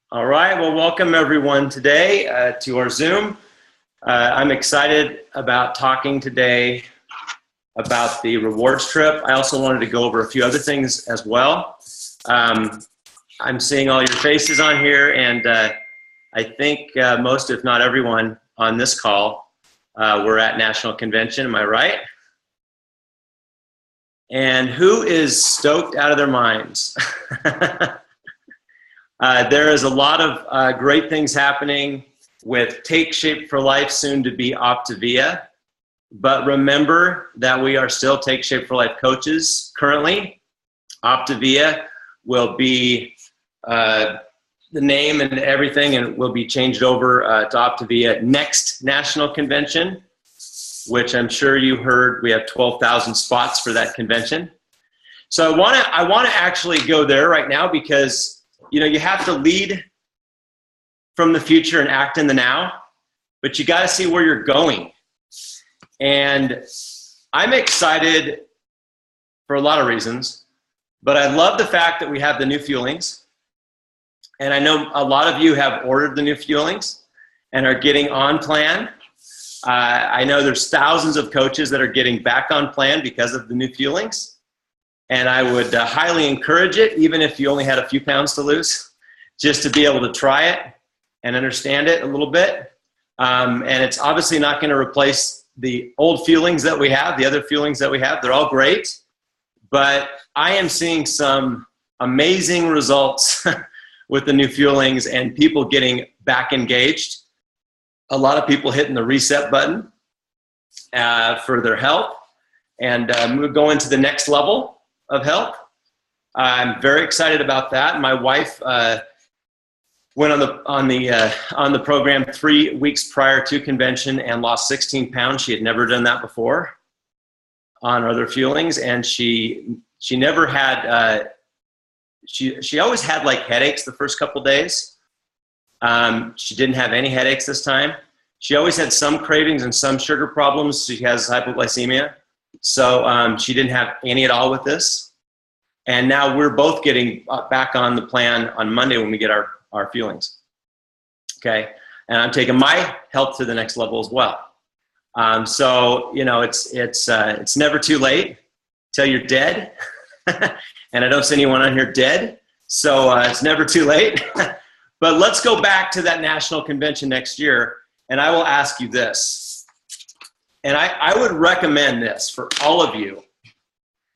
All right, well, welcome everyone today to our Zoom. I'm excited about talking today about the rewards trip. I also wanted to go over a few other things as well. I'm seeing all your faces on here, and I think most, if not everyone, on this call were at National Convention. Am I right? And who is stoked out of their minds? There is a lot of great things happening with Take Shape for Life, soon to be Optavia. But remember that we are still Take Shape for Life coaches currently. Optavia will be the name and everything, and will be changed over to Optavia next National Convention, which I'm sure you heard we have 12,000 spots for that convention. So I want to actually go there right now because you have to lead from the future and act in the now, but you got to see where you're going. And I'm excited for a lot of reasons, but I love the fact that we have the new fuelings. And I know a lot of you have ordered the new fuelings and are getting on plan. I know there's thousands of coaches that are getting back on plan because of the new fuelings. And I would highly encourage it, even if you only had a few pounds to lose, just to be able to try it and understand it a little bit. And it's obviously not going to replace the old fuelings that we have, the other fuelings that we have. They're all great. But I am seeing some amazing results with the new fuelings and people getting back engaged. A lot of people hitting the reset button for their health and going to the next level of health. I'm very excited about that. My wife went on the program 3 weeks prior to convention and lost 16 pounds. She had never done that before on other fuelings, and she never had. She always had like headaches the first couple days. She didn't have any headaches this time. She always had some cravings and some sugar problems. She has hypoglycemia. So she didn't have any at all with this. And now we're both getting back on the plan on Monday when we get our fuelings. Okay. And I'm taking my health to the next level as well. So, it's never too late till you're dead. And I don't see anyone on here dead. So it's never too late. But let's go back to that national convention next year. And I will ask you this. And I would recommend this for all of you,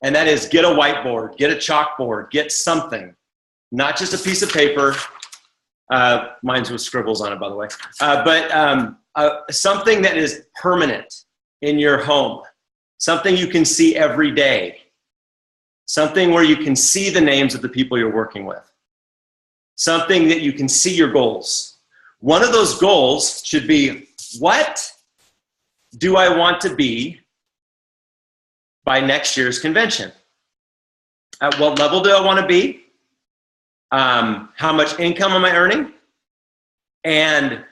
and that is get a whiteboard, get a chalkboard, get something, not just a piece of paper. Mine's with scribbles on it, by the way, but something that is permanent in your home, something you can see every day, something where you can see the names of the people you're working with, something that you can see your goals. One of those goals should be, what do I want to be by next year's convention? At what level do I want to be? How much income am I earning? And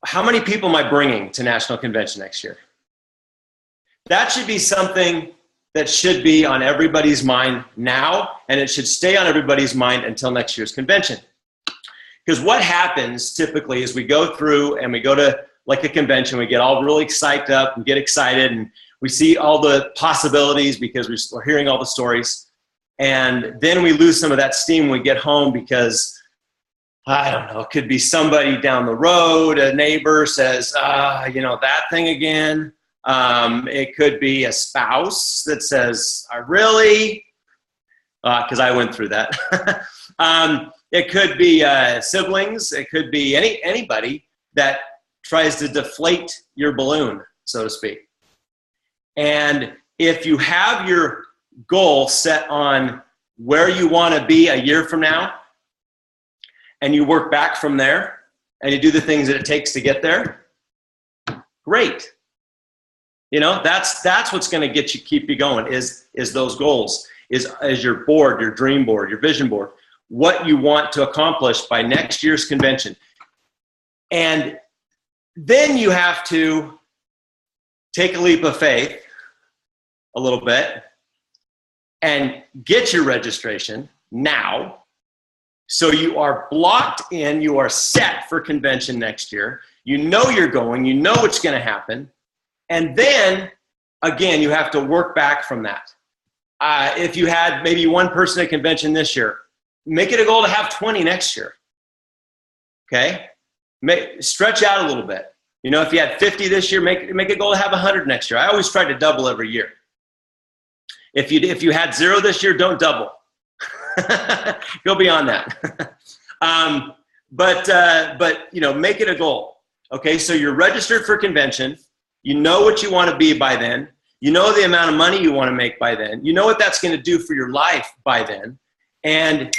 how many people am I bringing to National Convention next year? That should be something that should be on everybody's mind now, and it should stay on everybody's mind until next year's convention. Because what happens typically is we go through and we go to like a convention, we get all really psyched up and get excited, and we see all the possibilities because we're hearing all the stories. And then we lose some of that steam when we get home because, I don't know, it could be somebody down the road, a neighbor says, that thing again. It could be a spouse that says, really? Because I went through that. It could be siblings. It could be anybody that tries to deflate your balloon, so to speak. And if you have your goal set on where you want to be a year from now, and you work back from there, and you do the things that it takes to get there, great. That's what's going to keep you going is those goals, is your board, your dream board, your vision board, what you want to accomplish by next year's convention. And then you have to take a leap of faith a little bit and get your registration now So you are blocked in, you are set for convention next year. You know you're going, you know what's going to happen. And then, again, you have to work back from that. If you had maybe one person at convention this year, make it a goal to have 20 next year. Okay? Stretch out a little bit. You know, if you had 50 this year, make a goal to have 100 next year. I always try to double every year. If you had 0 this year, don't double. Go beyond that. But you know, make it a goal. Okay, so you're registered for convention. You know what you want to be by then. You know the amount of money you want to make by then. You know what that's going to do for your life by then. And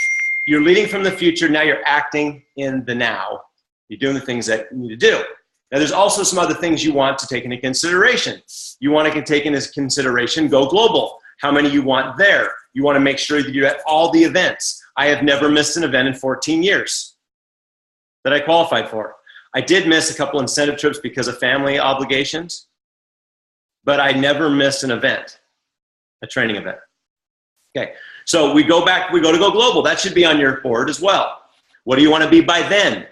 you're leading from the future. Now you're acting in the now. You're doing the things that you need to do. Now there's also some other things you want to take into consideration. You want to take into consideration, go global. How many you want there? You want to make sure that you're at all the events. I have never missed an event in 14 years that I qualified for. I did miss a couple incentive trips because of family obligations, but I never missed an event, a training event. Okay, so we go to go global. That should be on your board as well. What do you want to be by then?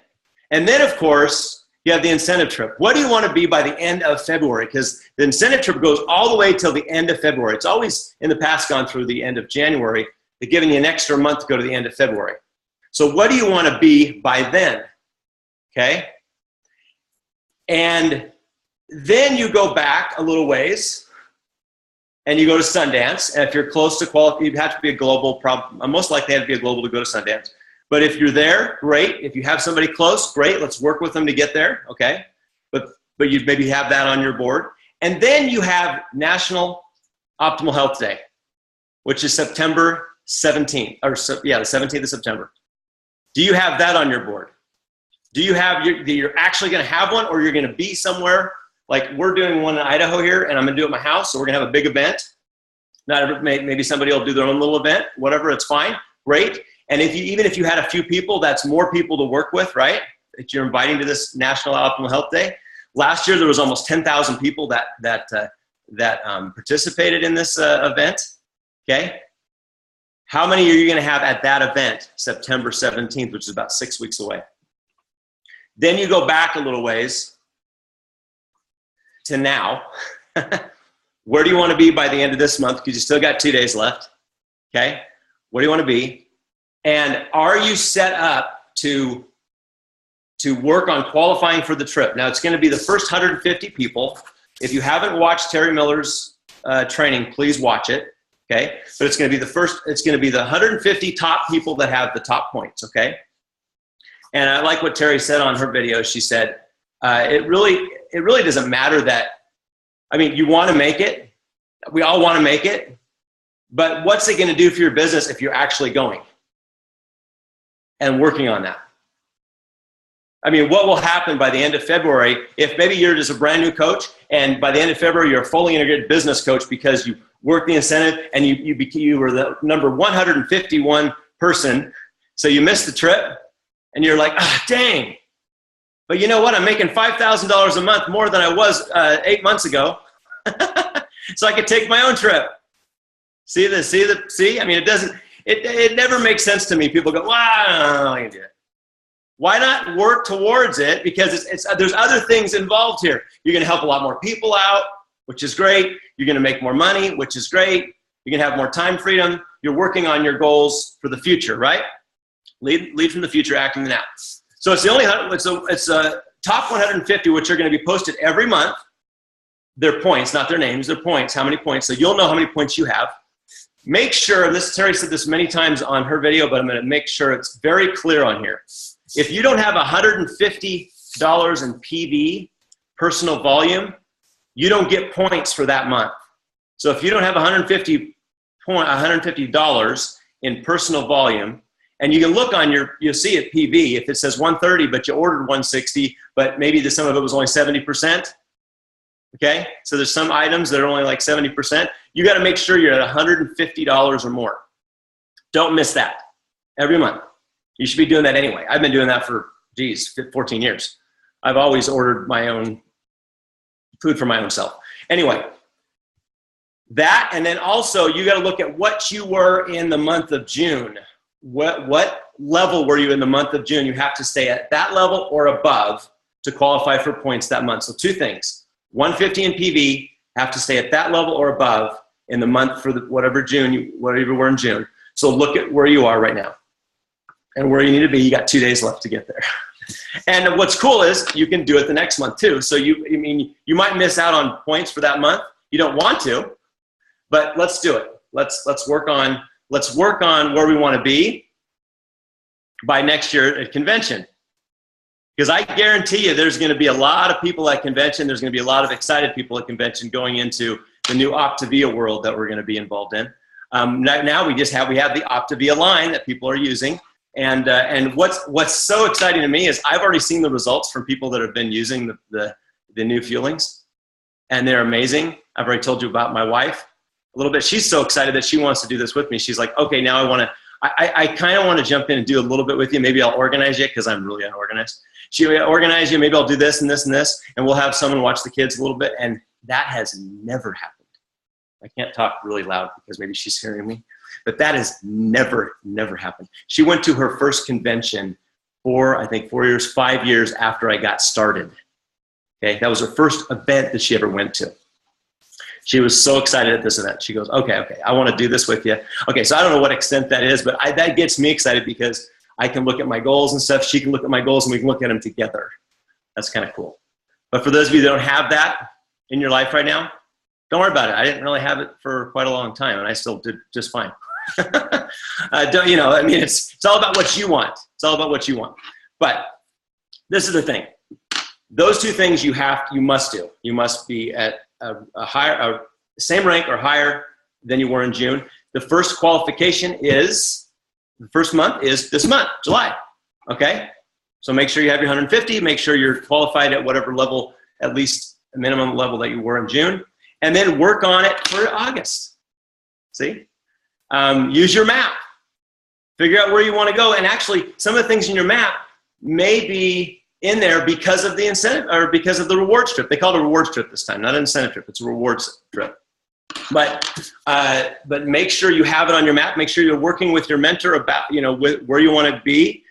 And then, of course, you have the incentive trip. What do you want to be by the end of February? Because the incentive trip goes all the way till the end of February. It's always in the past gone through the end of January. They're giving you an extra month to go to the end of February. So what do you want to be by then? Okay? And then you go back a little ways and you go to Sundance. And if you're close to qualify, you'd have to be a global, most likely have to be a global to go to Sundance. But if you're there, great. If you have somebody close, great. Let's work with them to get there, okay? But you maybe have that on your board. And then you have National Optimal Health Day, which is September 17th, the 17th of September. Do you have that on your board? Do you have, you're actually gonna have one, or you're gonna be somewhere, like we're doing one in Idaho here, and I'm gonna do it at my house, so we're gonna have a big event. Maybe somebody will do their own little event, whatever, it's fine, great. And even if you had a few people, that's more people to work with, right? That you're inviting to this National Optimal Health Day. Last year, there was almost 10,000 people that participated in this event, okay? How many are you gonna have at that event, September 17th, which is about 6 weeks away? Then you go back a little ways to now. Where do you wanna be by the end of this month? Because you still got 2 days left, okay? Where do you wanna be? And are you set up to work on qualifying for the trip? Now, it's going to be the first 150 people. If you haven't watched Terry Miller's training, please watch it, okay? But it's going to be it's going to be the 150 top people that have the top points, okay? And I like what Terry said on her video. She said, it really doesn't matter that, I mean, you want to make it. We all want to make it. But what's it going to do for your business if you're actually going and working on that? I mean, what will happen by the end of February if maybe you're just a brand new coach and by the end of February you're a fully integrated business coach because you worked the incentive and you were the number 151 person, so you missed the trip and you're like, ah, dang. But you know what? I'm making $5,000 a month more than I was 8 months ago, so I could take my own trip. See? I mean, it never makes sense to me. People go, wow, I can do it. Why not work towards it? Because there's other things involved here. You're going to help a lot more people out, which is great. You're going to make more money, which is great. You're going to have more time freedom. You're working on your goals for the future, right? Lead from the future, acting the now. So it's a top 150, which are going to be posted every month. Their points, not their names, their points, how many points. So you'll know how many points you have. Make sure, Terry said this many times on her video, but I'm going to make sure it's very clear on here. If you don't have $150 in PV, personal volume, you don't get points for that month. So if you don't have $150 in personal volume, and you can look on you'll see it PV, if it says 130, but you ordered 160, but maybe some of it was only 70%. Okay, so there's some items that are only like 70%. You got to make sure you're at $150 or more. Don't miss that every month. You should be doing that anyway. I've been doing that for, 14 years. I've always ordered my own food for my own self. Anyway, that, and then also you got to look at what you were in the month of June. what level were you in the month of June? You have to stay at that level or above to qualify for points that month. So two things, 150 in PV, have to stay at that level or above in the month for whatever you were in June. So look at where you are right now and where you need to be. You got 2 days left to get there. And what's cool is you can do it the next month too. So you might miss out on points for that month. You don't want to, but let's do it. Let's work on where we want to be by next year at convention. Because I guarantee you there's going to be a lot of people at convention. There's going to be a lot of excited people at convention going into the new Optavia world that we're going to be involved in. Now we have the Optavia line that people are using. And what's so exciting to me is I've already seen the results from people that have been using the new fuelings, and they're amazing. I've already told you about my wife a little bit. She's so excited that she wants to do this with me. She's like, okay, now I kind of want to jump in and do a little bit with you. Maybe I'll organize you because I'm really unorganized. She will organize you. Maybe I'll do this and this and this, and we'll have someone watch the kids a little bit. And that has never happened. I can't talk really loud because maybe she's hearing me, but that has never happened. She went to her first convention 5 years after I got started. Okay, that was her first event that she ever went to. She was so excited at this event. She goes, okay, I want to do this with you. Okay, so I don't know what extent that is, but that gets me excited because I can look at my goals and stuff. She can look at my goals and we can look at them together. That's kind of cool. But for those of you that don't have that in your life right now, don't worry about it. I didn't really have it for quite a long time, and I still did just fine. It's all about what you want. It's all about what you want. But this is the thing. Those two things you must do. You must be at a same rank or higher than you were in June. The first qualification is, the first month is this month, July. Okay? So make sure you have your 150. Make sure you're qualified at whatever level, at least a minimum level that you were in June. And then work on it for August. See? Use your map. Figure out where you want to go. And actually, some of the things in your map may be in there because of the incentive or because of the rewards trip. They call it a rewards trip this time, not an incentive trip. It's a rewards trip. But make sure you have it on your map. Make sure you're working with your mentor about, where you want to be.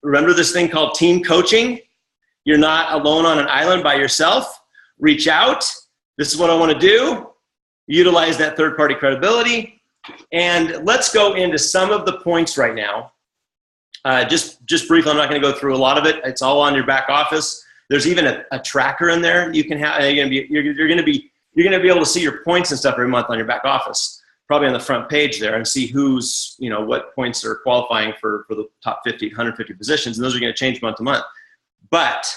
Remember this thing called team coaching. You're not alone on an island by yourself. Reach out. This is what I want to do. Utilize that third-party credibility. And let's go into some of the points right now. Just briefly, I'm not going to go through a lot of it. It's all on your back office. There's even a tracker in there. You can have. You're going to be able to see your points and stuff every month on your back office, probably on the front page there, and see who's what points are qualifying for the top 50, 150 positions, and those are going to change month to month. But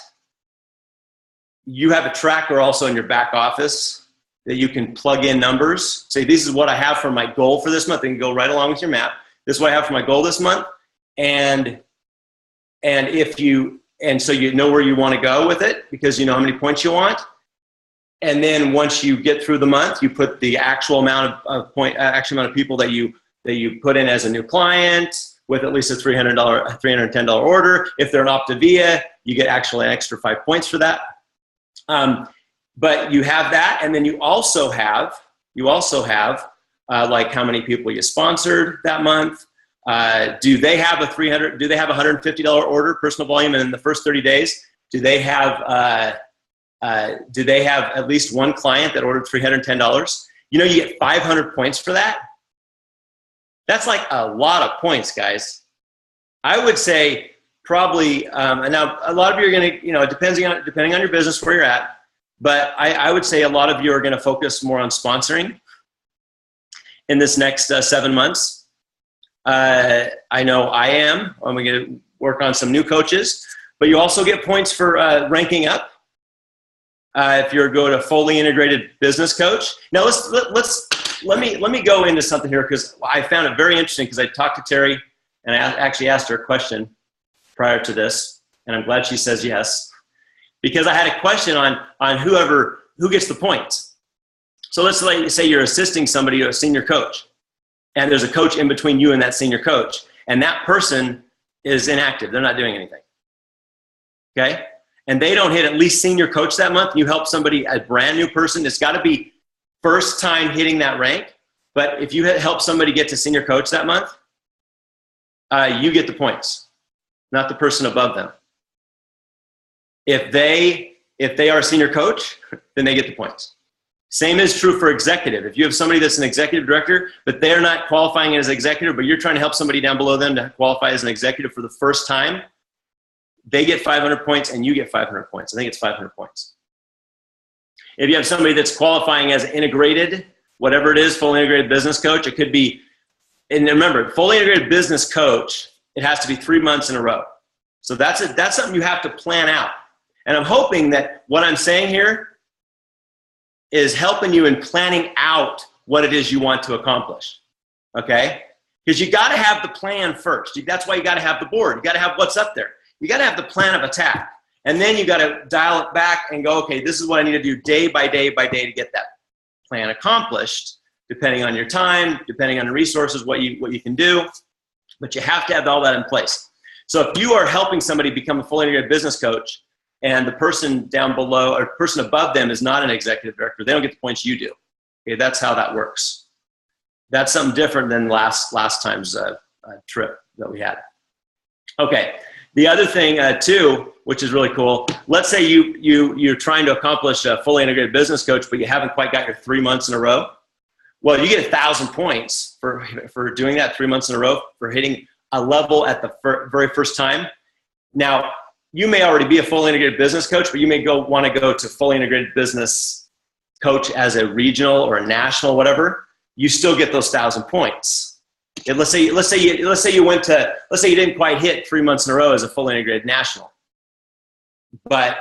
you have a tracker also in your back office that you can plug in numbers. Say, this is what I have for my goal for this month, and go right along with your map. This is what I have for my goal this month. And so you know where you want to go with it because you know how many points you want. And then once you get through the month, you put the actual amount of people that you put in as a new client with at least a $310 order. If they're an Optavia, you get actually an extra 5 points for that. But you have that, and then you also have like how many people you sponsored that month. Do they have a $150 order personal volume, and in the first 30 days, do they have at least one client that ordered $310? You get 500 points for that. That's like a lot of points, guys. I would say probably, and now a lot of you are going to, depending on your business where you're at, but I would say a lot of you are going to focus more on sponsoring in this next 7 months. I know I am. I'm going to work on some new coaches, but you also get points for ranking up. If you're going to fully integrated business coach. Now let me go into something here because I found it very interesting because I talked to Terry and I actually asked her a question prior to this, and I'm glad she says yes, because I had a question on who gets the points. So let's say you're assisting somebody, a senior coach, and there's a coach in between you and that senior coach, and that person is inactive. They're not doing anything. Okay? And they don't hit at least senior coach that month. You help somebody, a brand new person. It's got to be first time hitting that rank. But if you help somebody get to senior coach that month, you get the points, not the person above them. If they are a senior coach, then they get the points. Same is true for executive. If you have somebody that's an executive director, but they're not qualifying as executive, but you're trying to help somebody down below them to qualify as an executive for the first time, they get 500 points and you get 500 points. I think it's 500 points. If you have somebody that's qualifying as integrated, whatever it is, fully integrated business coach, it could be, and remember, fully integrated business coach, it has to be 3 months in a row. So that's something you have to plan out. And I'm hoping that what I'm saying here is helping you in planning out what it is you want to accomplish, okay? Because you got to have the plan first. That's why you got to have the board. You got to have what's up there. You got to have the plan of attack. And then you got to dial it back and go, okay, this is what I need to do day by day by day to get that plan accomplished, depending on your time, depending on the resources, what you can do. But you have to have all that in place. So if you are helping somebody become a fully integrated business coach, and the person down below or person above them is not an executive director, they don't get the points you do. Okay, that's how that works. That's something different than last time's trip that we had. Okay, the other thing too, which is really cool. Let's say you're trying to accomplish a fully integrated business coach, but you haven't quite got your 3 months in a row. Well, you get 1,000 points for doing that 3 months in a row, for hitting a level at the very first time. Now, you may already be a fully integrated business coach, but you may want to go to fully integrated business coach as a regional or a national, whatever. You still get those 1,000 points. And let's say you didn't quite hit 3 months in a row as a fully integrated national, but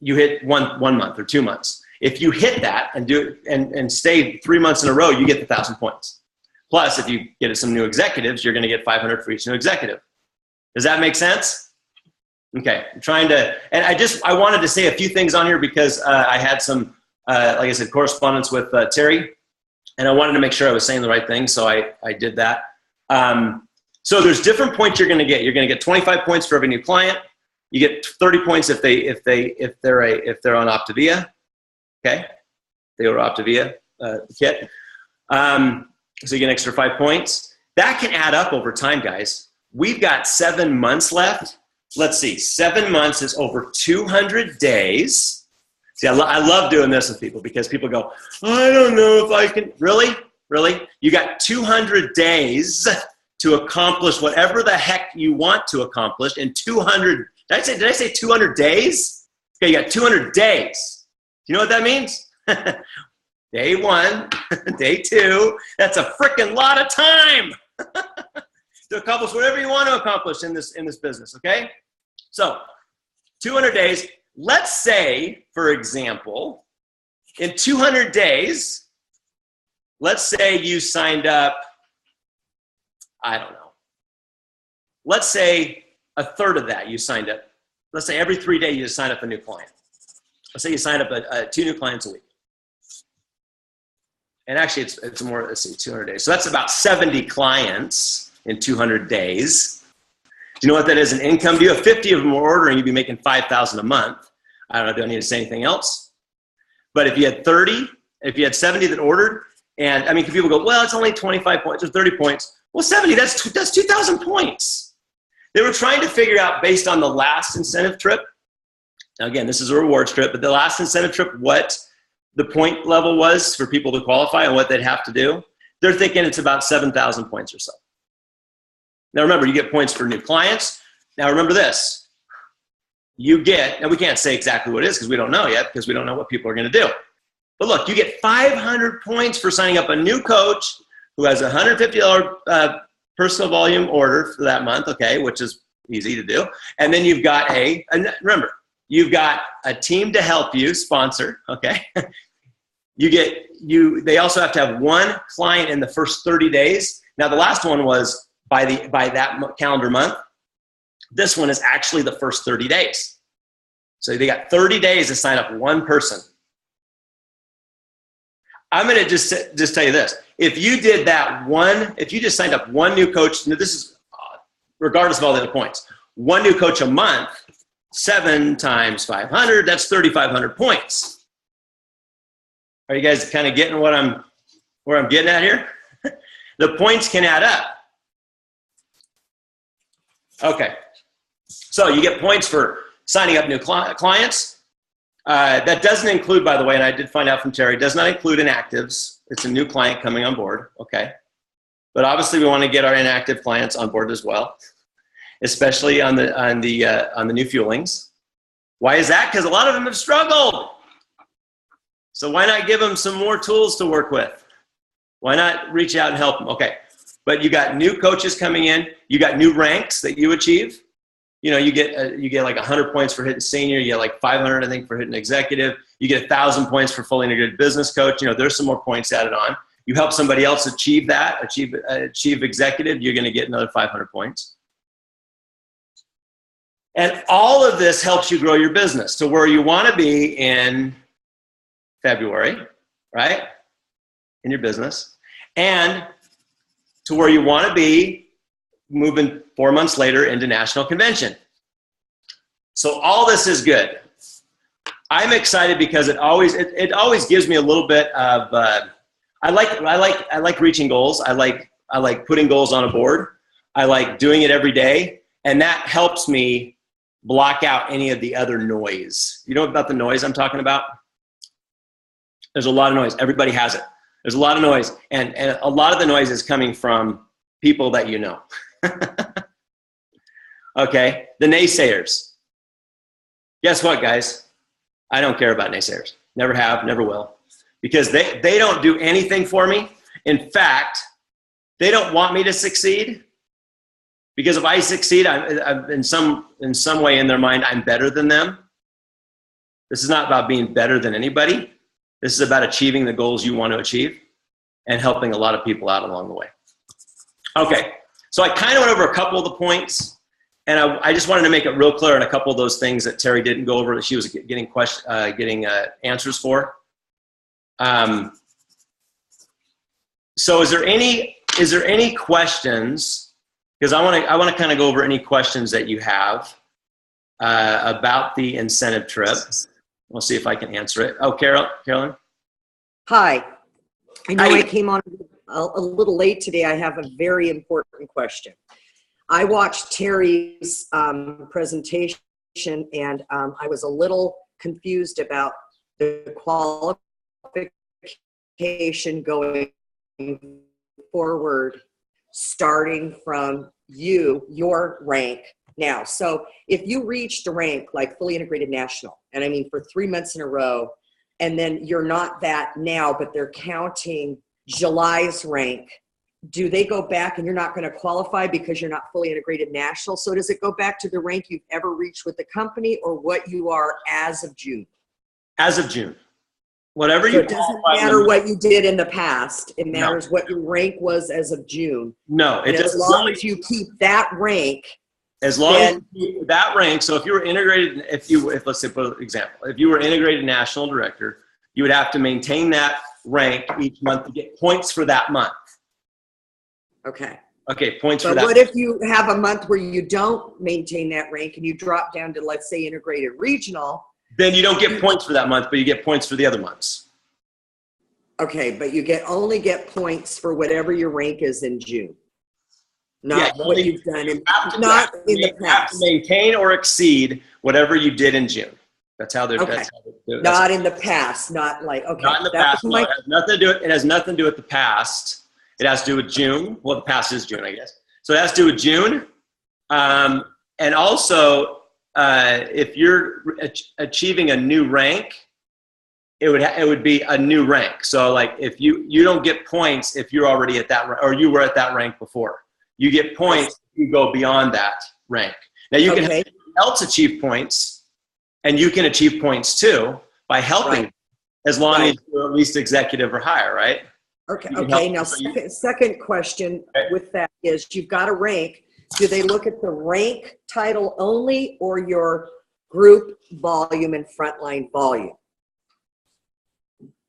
you hit one month or 2 months. If you hit that and do it and stay 3 months in a row, you get the 1,000 points. Plus, if you get some new executives, you're going to get 500 for each new executive. Does that make sense? Okay, I'm trying to, and I wanted to say a few things on here because I had some, like I said, correspondence with Terry, and I wanted to make sure I was saying the right thing, so I did that. So there's different points you're going to get. You're going to get 25 points for every new client. You get 30 points if they're on Optavia. Okay, they were Optavia kit. So you get an extra 5 points. That can add up over time, guys. We've got 7 months left. Let's see, 7 months is over 200 days. See, I love doing this with people because people go, I don't know if I can. Really? Really? You got 200 days to accomplish whatever the heck you want to accomplish in 200. Did I say 200 days? Okay, you got 200 days. Do you know what that means? Day 1, day 2. That's a freaking lot of time to accomplish whatever you want to accomplish in this business, okay? So, 200 days. Let's say, for example, in 200 days, let's say you signed up, I don't know. Let's say a third of that you signed up. Let's say every 3 days you sign up a new client. Let's say you sign up 2 new clients a week. And actually, it's more, let's see, 200 days. So that's about 70 clients in 200 days. Do you know what that is in income? Do you have 50 of them ordering, you'd be making $5,000 a month. I don't know, do I need to say anything else? But if you had 30, if you had 70 that ordered, and I mean, people go, well, it's only 25 points or 30 points. Well, 70, that's 2,000 points. They were trying to figure out based on the last incentive trip. Now, again, this is a rewards trip, but the last incentive trip, what the point level was for people to qualify and what they'd have to do. They're thinking it's about 7,000 points or so. Now, remember, you get points for new clients. Now, remember this. You get, and we can't say exactly what it is because we don't know yet because we don't know what people are going to do. But look, you get 500 points for signing up a new coach who has a $150 personal volume order for that month, okay, which is easy to do. And then you've got and remember, you've got a team to help you sponsor, okay? They also have to have 1 client in the first 30 days. Now, the last one was by that calendar month. This one is actually the first 30 days. So they got 30 days to sign up 1 person. I'm going to just tell you this. If you did that if you just signed up 1 new coach, this is regardless of all the other points, 1 new coach a month, 7 times 500, that's 3,500 points. Are you guys kind of getting where I'm getting at here? The points can add up. Okay. So you get points for signing up new clients. That doesn't include, by the way, and I did find out from Terry, does not include inactives. It's a new client coming on board. Okay. But obviously we want to get our inactive clients on board as well, especially on the new fuelings. Why is that? Because a lot of them have struggled. So why not give them some more tools to work with? Why not reach out and help them? Okay. But you got new coaches coming in. You got new ranks that you achieve. You know, you get like 100 points for hitting senior. You get like 500, I think, for hitting executive. You get 1,000 points for fully integrated business coach. You know, there's some more points added on. You help somebody else achieve that, achieve executive, you're going to get another 500 points. And all of this helps you grow your business to where you want to be in February, right? In your business. And to where you want to be moving 4 months later into national convention. So all this is good. I'm excited because it always gives me a little bit of I like reaching goals. I like putting goals on a board. I like doing it every day, and that helps me block out any of the other noise. You know about the noise I'm talking about? There's a lot of noise. Everybody has it. There's a lot of noise, and a lot of the noise is coming from people that you know. Okay, the naysayers. Guess what, guys? I don't care about naysayers. Never have, never will. Because they don't do anything for me. In fact, they don't want me to succeed. Because if I succeed, I'm in some way in their mind, I'm better than them. This is not about being better than anybody. This is about achieving the goals you want to achieve and helping a lot of people out along the way. Okay, so I kind of went over a couple of the points, and I just wanted to make it real clear on a couple of those things that Terry didn't go over that she was getting answers for. So is there any questions? Because I want to kind of go over any questions that you have about the incentive trip. We'll see if I can answer it. Oh, Carolyn. Hi. I know Hi. I came on a little late today. I have a very important question. I watched Terry's presentation, and I was a little confused about the qualification going forward, starting from your rank now. So if you reached a rank like fully integrated national, and I mean for 3 months in a row, and then you're not that now, but they're counting July's rank, do they go back and you're not going to qualify because you're not fully integrated national? So does it go back to the rank you've ever reached with the company, or what you are as of June? As of June. Whatever you. So it doesn't matter what you did in the past. It matters what your rank was as of June. No, it doesn't. As long as you keep that rank. As long as you keep that rank. So if you were integrated, if let's say, for example, if you were integrated national director, you would have to maintain that rank each month to get points for that month. Okay. Okay, points for that. But what if you have a month where you don't maintain that rank and you drop down to, let's say, integrated regional? Then you don't get points for that month, but you get points for the other months. Okay, but you only get points for whatever your rank is in June. Not what you've done in the past. You have to maintain or exceed whatever you did in June. That's how they're. Okay. That's how they're not in the past. Not like, okay. Not in the past. No, it has nothing to do. It has nothing to do with the past. It has to do with June. Well, the past is June, I guess. So it has to do with June, and also if you're achieving a new rank, it would be a new rank. So like if you don't get points if you're already at that or you were at that rank before. You get points if you go beyond that rank. Now you can help someone else achieve points, and you can achieve points too by helping, as long as you're at least executive or higher, right? Okay. Okay. Now, second question with that is, you've got a rank. Do they look at the rank title only, or your group volume and frontline volume?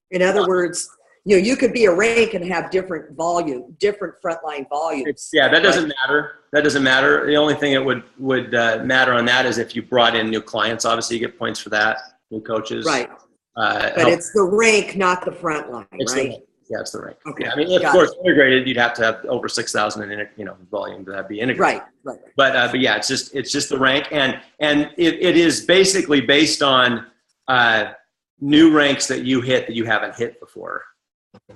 In other words, you could be a rank and have different volume, different frontline volumes. That doesn't matter. That doesn't matter. The only thing that would matter on that is if you brought in new clients. Obviously, you get points for that. New coaches. Right. But it's the rank, not the frontline, right? Yeah, it's the rank. Okay. Yeah, I mean, of course, integrated, you'd have to have over 6,000 in volume to be integrated. Right. But yeah, it's just the rank, and it is basically based on new ranks that you hit that you haven't hit before.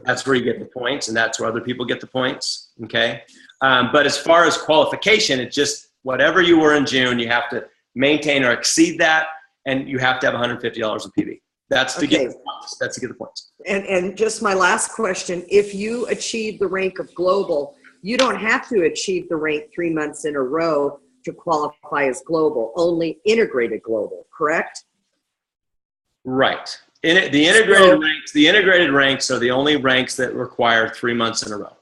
That's where you get the points, and that's where other people get the points. Okay. But as far as qualification, it's just whatever you were in June, you have to maintain or exceed that, and you have to have $150 in PV. That's to get the points. That's to get the points. And just my last question, if you achieve the rank of global, you don't have to achieve the rank 3 months in a row to qualify as global, only integrated global, correct? Right. The integrated ranks are the only ranks that require 3 months in a row.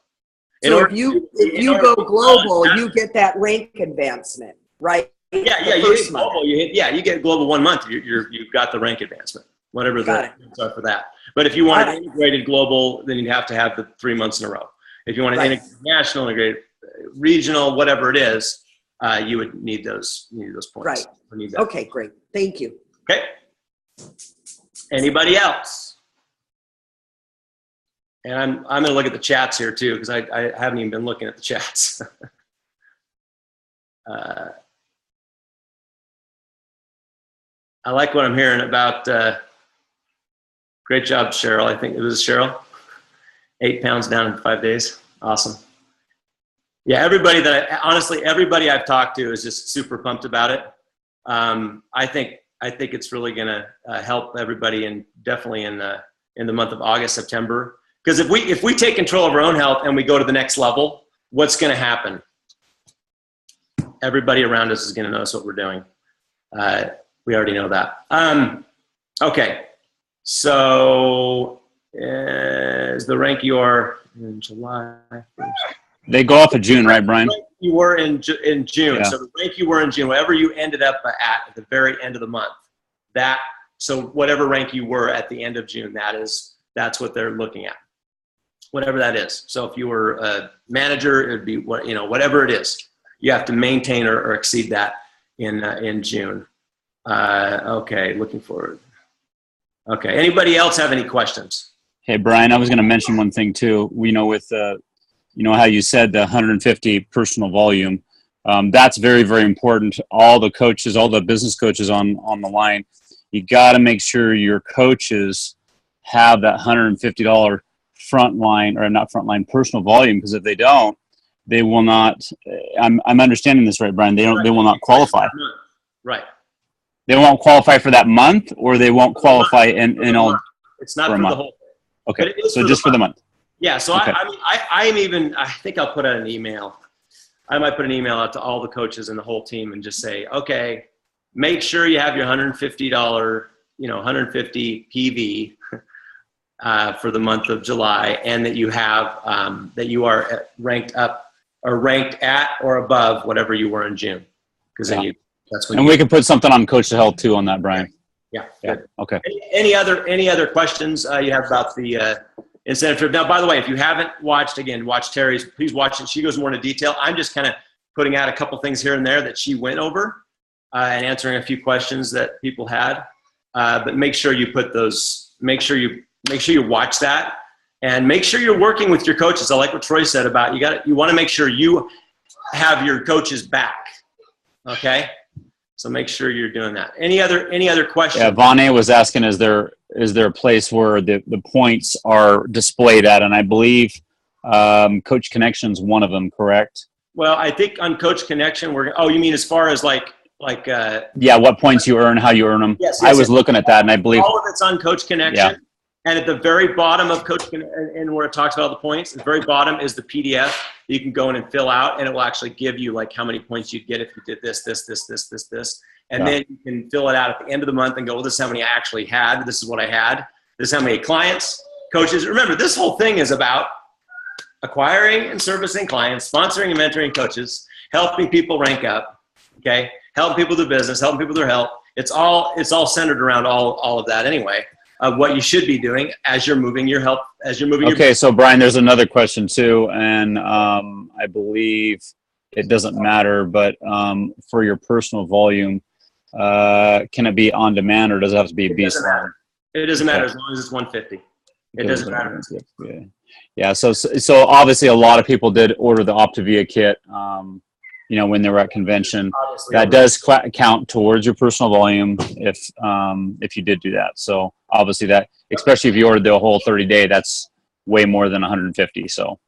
So if you go global, you get that rank advancement, right? Yeah, you hit global. You get global 1 month. You've got the rank advancement, whatever the ranks are for that. But if you want an integrated global, then you'd have to have the 3 months in a row. If you want an national, integrated, regional, whatever it is, you would need those points. Right. Okay, great. Thank you. Okay. Anybody else? And I'm going to look at the chats here too, because I haven't even been looking at the chats. I like what I'm hearing about. Great job, Cheryl. I think it was Cheryl. 8 pounds down in 5 days. Awesome. Yeah, honestly, everybody I've talked to is just super pumped about it. I think it's really going to help everybody, and definitely in the month of August, September. Because if we take control of our own health and we go to the next level, what's going to happen? Everybody around us is going to notice what we're doing. We already know that. Okay. So is the rank you are in July? They go off of June, right, Brian? You were in June. Yeah. So the rank you were in June, whatever you ended up at the very end of the month, so whatever rank you were at the end of June, that's what they're looking at. Whatever that is. So if you were a manager, it would be whatever it is. You have to maintain or exceed that in June. Okay, looking forward. Okay, anybody else have any questions? Hey, Brian, I was going to mention one thing too. With how you said the 150 personal volume, that's very, very important. All the coaches, all the business coaches on the line, you got to make sure your coaches have that $150 personal volume, because if they don't, they will not. I'm understanding this right, Brian? They will not qualify. Right. They won't qualify for that month, or they won't qualify in all. It's not for the whole thing. Okay, so just for the month. Yeah. So okay. I think I'll put out an email. I might put an email out to all the coaches and the whole team and just say, okay, make sure you have your $150, 150 PV for the month of July, and that you have that you are ranked up or ranked at or above whatever you were in June, because then that's when. And we can put something on Coach to Health too on that, Brian. Yeah. Good. Okay. Any other questions you have about the incentive trip? Now, by the way, if you haven't watch Terry's. Please watch it. She goes more into detail. I'm just kind of putting out a couple things here and there that she went over and answering a few questions that people had. But make sure you put those. Make sure you watch that, and make sure you're working with your coaches. I like what Troy said about you want to make sure you have your coaches back. Okay. So make sure you're doing that. Any other questions? Yeah, Vonne was asking, is there a place where the points are displayed at? And I believe Coach Connection's one of them, correct? Well, I think on Coach Connection, you mean as far as like what points you earn, how you earn them? Yes, I was looking at that, and I believe all of it's on Coach Connection. Yeah. And at the very bottom of and where it talks about all the points, at the very bottom is the PDF you can go in and fill out, and it will actually give you like how many points you'd get if you did this. And then you can fill it out at the end of the month and go, well, this is how many I actually had. This is what I had. This is how many clients, coaches. Remember, this whole thing is about acquiring and servicing clients, sponsoring and mentoring coaches, helping people rank up, okay? Helping people do business, helping people with their health. It's all centered around all of that anyway. What you should be doing as you're moving your health, Okay, so Brian, there's another question too, and I believe it doesn't matter, but for your personal volume, can it be on demand, or does it have to be a baseline? It doesn't matter as long as it's 150. It doesn't matter. Yeah. Yeah. So obviously a lot of people did order the Optavia kit, when they were at convention. Obviously, That does count towards your personal volume if you did do that. So obviously that, especially if you ordered the whole 30-day, that's way more than 150. So.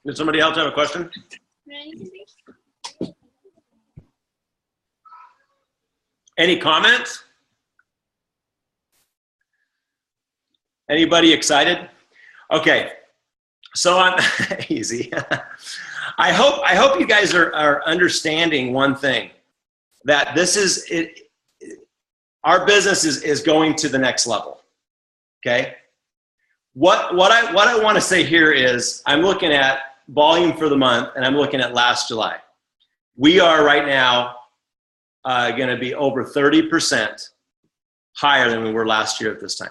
Did somebody else have a question? Any comments? Anybody excited? Okay, so I'm easy. I hope you guys are understanding one thing, that this is it. Our business is going to the next level. Okay. What I want to say here is I'm looking at volume for the month, and I'm looking at last July. We are right now going to be over 30% higher than we were last year at this time.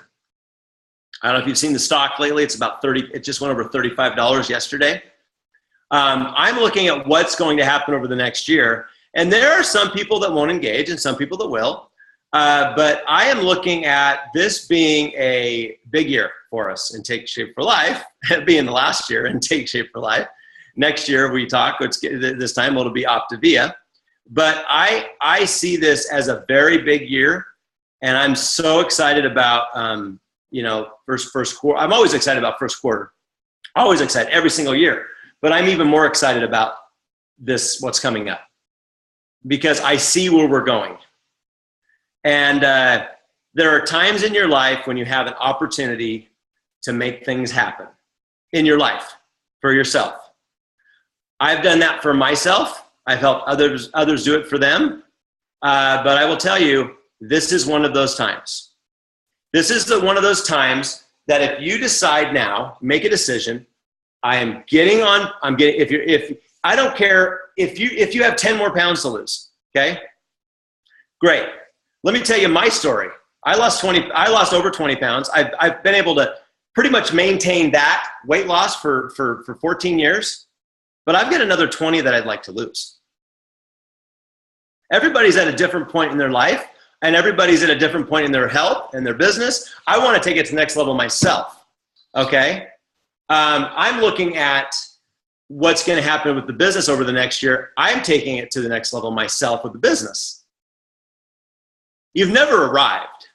I don't know if you've seen the stock lately. It's about 30. It just went over $35 yesterday. I'm looking at what's going to happen over the next year. And there are some people that won't engage and some people that will. But I am looking at this being a big year for us in Take Shape for Life, being the last year in Take Shape for Life. Next year we talk, this time it'll be Optavia. But I see this as a very big year. And I'm so excited about, first quarter. I'm always excited about first quarter. Always excited every single year. But I'm even more excited about this, what's coming up, because I see where we're going. And there are times in your life when you have an opportunity to make things happen in your life for yourself. I've done that for myself. I've helped others do it for them. But I will tell you, this is one of those times. This is one of those times that if you decide now, make a decision, I don't care if you have 10 more pounds to lose, okay? Great. Let me tell you my story. I lost over 20 pounds. I've been able to pretty much maintain that weight loss for 14 years, but I've got another 20 that I'd like to lose. Everybody's at a different point in their life, and everybody's at a different point in their health and their business. I want to take it to the next level myself, okay? I'm looking at what's going to happen with the business over the next year. I'm taking it to the next level myself with the business. You've never arrived.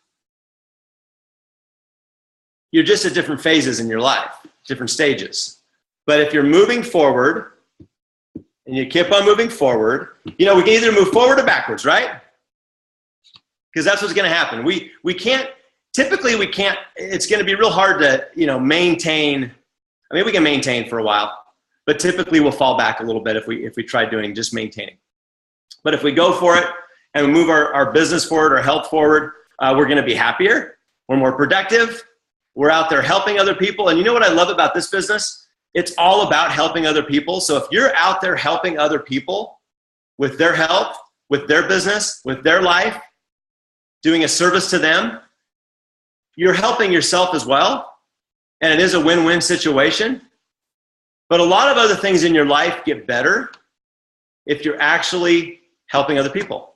You're just at different phases in your life, different stages. But if you're moving forward and you keep on moving forward, we can either move forward or backwards, right? Because that's what's going to happen. We can't, it's going to be real hard to, maintain. I mean, we can maintain for a while, but typically we'll fall back a little bit if we try doing just maintaining. But if we go for it and we move our business forward, our health forward, we're going to be happier. We're more productive. We're out there helping other people. And you know what I love about this business? It's all about helping other people. So if you're out there helping other people with their health, with their business, with their life, doing a service to them, you're helping yourself as well. And it is a win-win situation. But a lot of other things in your life get better if you're actually helping other people.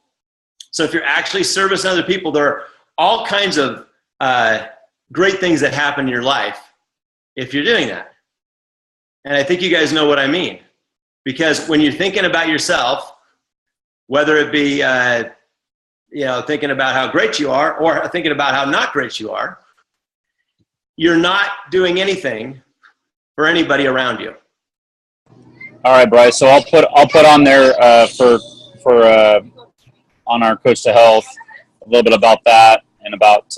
So if you're actually servicing other people, there are all kinds of great things that happen in your life if you're doing that. And I think you guys know what I mean. Because when you're thinking about yourself, whether it be thinking about how great you are or thinking about how not great you are, you're not doing anything for anybody around you. All right, Bryce. So I'll put on there on our Coach to Health a little bit about that, and about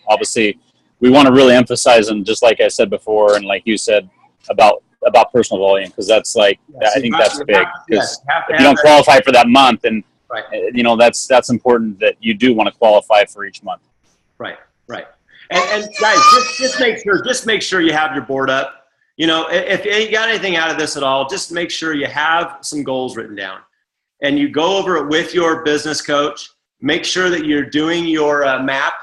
obviously we want to really emphasize, and just like I said before, and like you said about personal volume, because that's I think that's big. Because if you don't qualify for that month, and right. That's important that you do want to qualify for each month. Right. And guys, just make sure you have your board up. If you got anything out of this at all, just make sure you have some goals written down, and you go over it with your business coach. Make sure that you're doing your map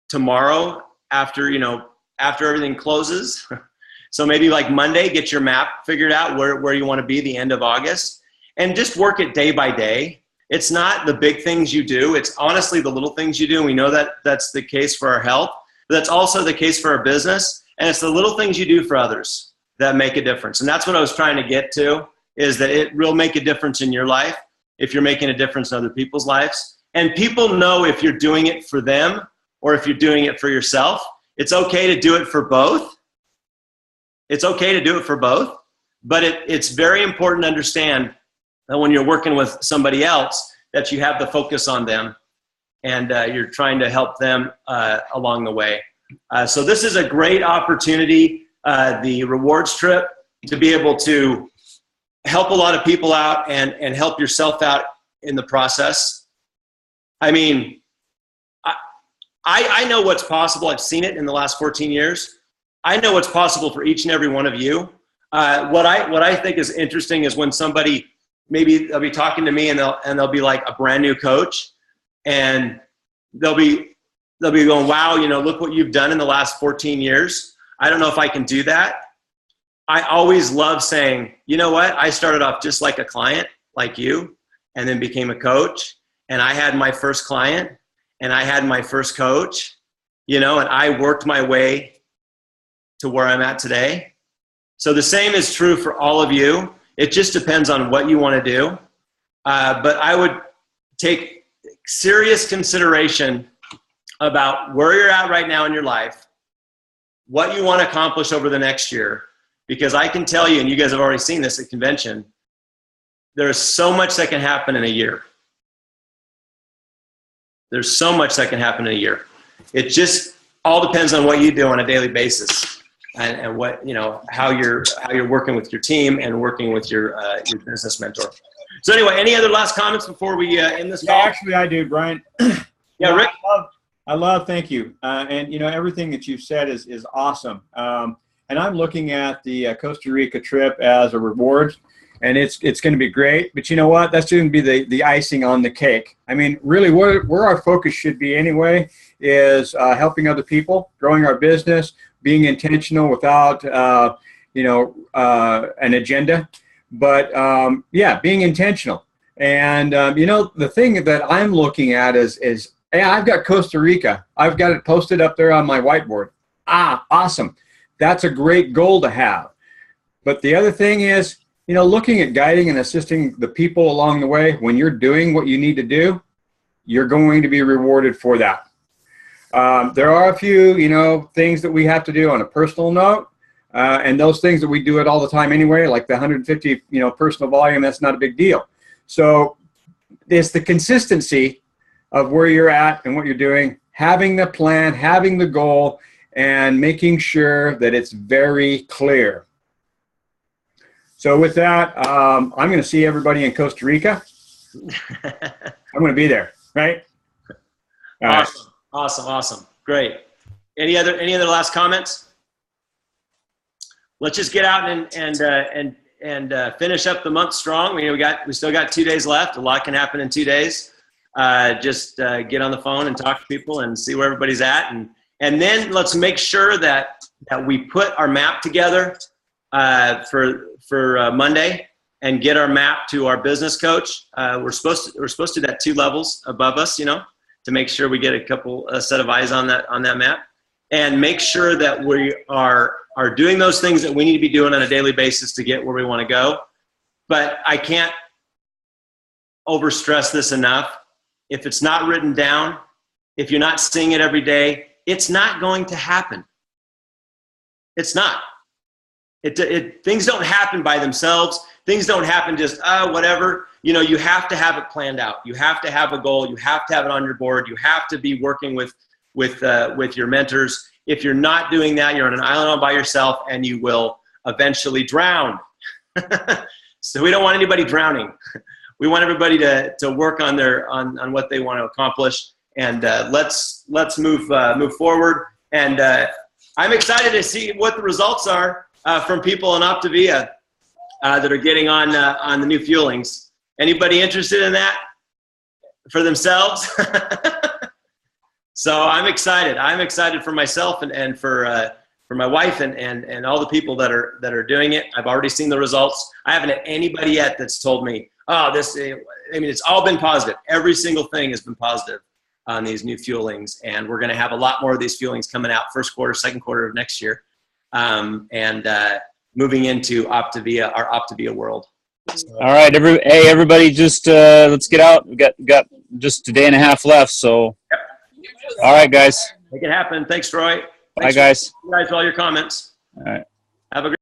tomorrow after everything closes. So maybe like Monday, get your map figured out where you want to be the end of August, and just work it day by day. It's not the big things you do. It's honestly the little things you do. And we know that that's the case for our health, but that's also the case for our business. And it's the little things you do for others that make a difference. And that's what I was trying to get to, is that it will make a difference in your life if you're making a difference in other people's lives. And people know if you're doing it for them or if you're doing it for yourself. It's okay to do it for both. It's okay to do it for both. But it's very important to understand that when you're working with somebody else, that you have the focus on them and you're trying to help them along the way. So this is a great opportunity, the rewards trip, to be able to help a lot of people out and help yourself out in the process. I mean, I know what's possible. I've seen it in the last 14 years. I know what's possible for each and every one of you. What I think is interesting is when somebody, maybe they'll be talking to me and they'll be like a brand new coach, and they'll be going, wow, look what you've done in the last 14 years. I don't know if I can do that. I always love saying, you know what? I started off just like a client like you, and then became a coach, and I had my first client and I had my first coach, and I worked my way to where I'm at today. So the same is true for all of you. It just depends on what you want to do. But I would take serious consideration about where you're at right now in your life, what you want to accomplish over the next year, because I can tell you, and you guys have already seen this at convention, there's so much that can happen in a year. There's so much that can happen in a year. It just all depends on what you do on a daily basis, and what, how you're working with your team and working with your business mentor. So anyway, any other last comments before we end this call? Yeah, actually, I do, Brian. Yeah, Rick. I love. Thank you. And everything that you've said is awesome. And I'm looking at the Costa Rica trip as a reward, and it's going to be great. But you know what? That's going to be the icing on the cake. I mean, really, where our focus should be anyway is helping other people, growing our business, being intentional without an agenda. But being intentional. And the thing that I'm looking at is hey, I've got Costa Rica. I've got it posted up there on my whiteboard. Awesome. That's a great goal to have. But the other thing is, looking at guiding and assisting the people along the way. When you're doing what you need to do, you're going to be rewarded for that. There are a few, things that we have to do on a personal note. And those things that we do it all the time anyway, like the 150, personal volume, that's not a big deal. So it's the consistency of where you're at and what you're doing, having the plan, having the goal, and making sure that it's very clear. So with that, I'm going to see everybody in Costa Rica. I'm going to be there, right? Awesome. Great. Any other last comments? Let's just get out and finish up the month strong. We still got 2 days left. A lot can happen in 2 days. Just get on the phone and talk to people and see where everybody's at, and then let's make sure that we put our map together for Monday and get our map to our business coach. We're supposed to do that 2 levels above us, to make sure we get a set of eyes on that map, and make sure that we are doing those things that we need to be doing on a daily basis to get where we want to go. But I can't overstress this enough. If it's not written down, if you're not seeing it every day, it's not going to happen. It's not. Things don't happen by themselves. Things don't happen just, whatever. You have to have it planned out. You have to have a goal. You have to have it on your board. You have to be working with your mentors. If you're not doing that, you're on an island all by yourself, and you will eventually drown. So we don't want anybody drowning. We want everybody to work on on what they want to accomplish, and let's move forward. And I'm excited to see what the results are from people in Optavia that are getting on the new fuelings. Anybody interested in that for themselves? So I'm excited. I'm excited for myself and for my wife and all the people that are doing it. I've already seen the results. I haven't had anybody yet that's told me, oh, it's all been positive. Every single thing has been positive on these new fuelings. And we're going to have a lot more of these fuelings coming out first quarter, second quarter of next year. Moving into Optavia, our Optavia world. All right, everybody, just let's get out. We got just a day and a half left. So, Yep. All right, guys. Make it happen. Thanks, Troy. Bye, guys. Thanks for all your comments. All right. Have a great